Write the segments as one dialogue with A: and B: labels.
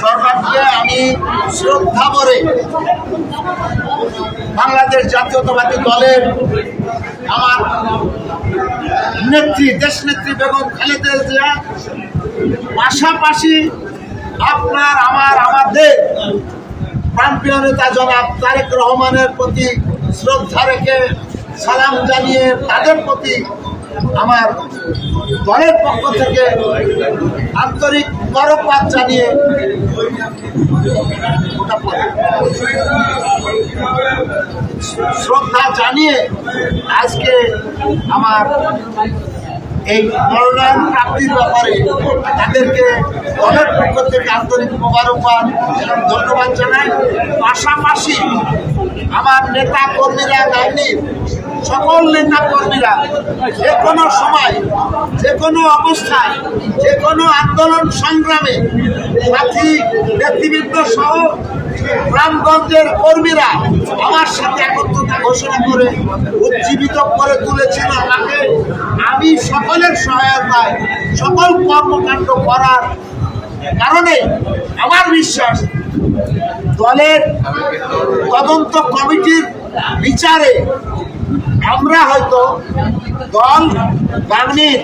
A: সরকারকে আমি শ্রদ্ধা করে বাংলাদেশ জাতীয়তাবাদী দলের আমার নেত্রী দেশনেত্রী বেগম খালেদা জিয়া, পাশাপাশি আপনার আমাদের প্রাণপ্রিয় নেতা জনাব তারেক রহমানের প্রতি শ্রদ্ধা রেখে সালাম জানিয়ে তাদের প্রতি আমার দলের পক্ষ থেকে আন্তরিক মোবারকবাদ জানিয়ে শ্রদ্ধা জানিয়ে আজকে আমার এই মনোনয়ন প্রাপ্তির ব্যাপারে তাদেরকে দলের পক্ষ থেকে আন্তরিক মোবারকবাদ এবং ধন্যবাদ জানাই। পাশাপাশি আমার নেতা কর্মীরা, গান্ধীর সকল নেতা কর্মীরা যে কোনো সময়, যে কোনো অবস্থায়, যে কোনো আন্দোলন সংগ্রামে সাথী নেতৃবৃন্দ সহ গ্রামগঞ্জের কর্মীরা আমার সাথে একত্রতা ঘোষণা করে উজ্জীবিত করে তুলেছিল আমাকে। আমি সকলের সহায়তায় সকল কর্মকাণ্ড করার কারণে আমার বিশ্বাস দলের তদন্ত কমিটির বিচারে আমরা হয়তো দল বাংলির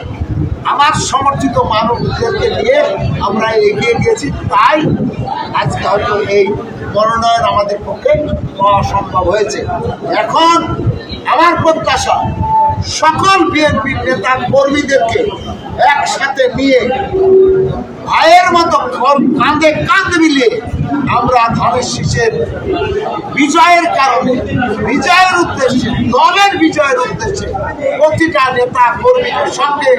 A: আমার সমর্থিত মানুষদেরকে নিয়ে আমরা এগিয়ে গিয়েছি, তাই আজকে হয়তো এই মনোনয়ন আমাদের পক্ষে পাওয়া সম্ভব হয়েছে। এখন আমার প্রত্যাশা সকল বিএনপির নেতা কর্মীদেরকে একসাথে নিয়ে ভাইয়ের মতো কাঁধে কাঁধ মিলিয়ে আমরা ধানের শীষের বিজয়ের কারণে, বিজয়ের উদ্দেশ্যে, দলের বিজয়ের উদ্দেশ্যে প্রতিটা নেতা কর্মীর সঙ্গে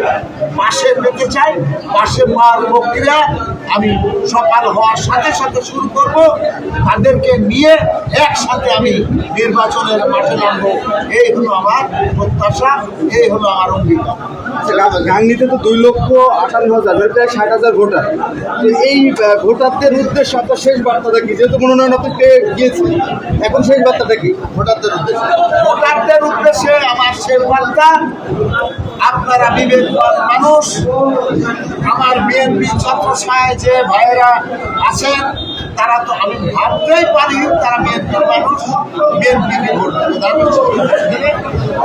A: পাশে পেতে চাই। পাশে পাওয়ার প্রক্রিয়া আমি সকাল হওয়ার সাথে সাথে শুরু করব। তাদেরকে নিয়ে একসাথে আমি নির্বাচনের মাঠে নামবো। এই হলো আমার প্রত্যাশা, এই হলো আমার অঙ্গীকার।
B: গাংনীতে তো 2,58,000 প্রায় 60,000 ভোটার। এই ভোটারদের উদ্দেশ্যে আপনার শেষ বার্তাটা কি? যেহেতু মনোনয়ন আপনি পেয়ে গিয়েছেন, এখন শেষ বার্তাটা কি ভোটারদের উদ্দেশ্যে?
A: ভোটারদের উদ্দেশ্যে আমার শেষ বার্তা, আপনারা বিবেকবান মানুষ, আমার বিএনপি ছত্রছায়ায় যে ভাইয়েরা আছেন তারা তো আমি ভাবতেই পারি তারা বিএনপির মানুষ, বিএনপিকে ভোট দেবে।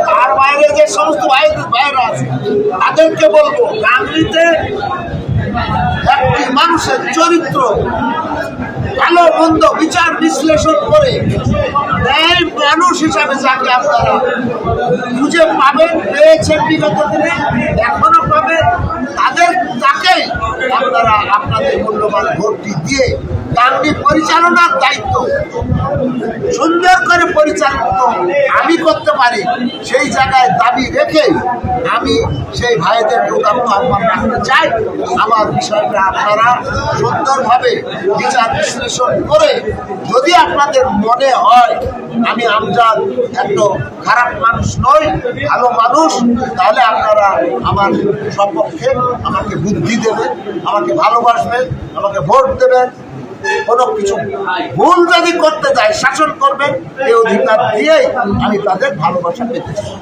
A: তার বাইরে যে সমস্ত ভাইয়েরা আছে তাদেরকে বলবো, গাংনীতে একটি মানুষের চরিত্র ভালো মন্দ বিচার বিশ্লেষণ করে ন্যায় মানুষ হিসাবে যাকে আপনারা খুঁজে পাবেন, পেয়েছেন বিগত দিনে, এখনো পাবেন, তাকেই আপনারা আপনাদের মূল্যবান ভোটটি দিয়ে গাংনী পরিচালনার দায়িত্ব সুন্দর করে পরিচালিত আমি করতে পারি সেই জায়গায় দাবি রেখে আমি সেই ভাইদের প্রকান্ত আহ্বান রাখতে চাই। আমার বিষয়টা আপনারা সুন্দরভাবে বিচার বিশ্লেষণ করে যদি আপনাদের মনে হয় আমি আমজাদ একটু খারাপ মানুষ নই, ভালো মানুষ, তাহলে আপনারা আমার সপক্ষে আমাকে বুদ্ধি দেবেন, আমাকে ভালোবাসবেন, আমাকে ভোট দেবেন। কোনো কিছু ভুল যদি করতে যায় শাসন করবেন, এই অধিকার দিয়েই আমি তাদের ভালোবাসা পেতে চাই।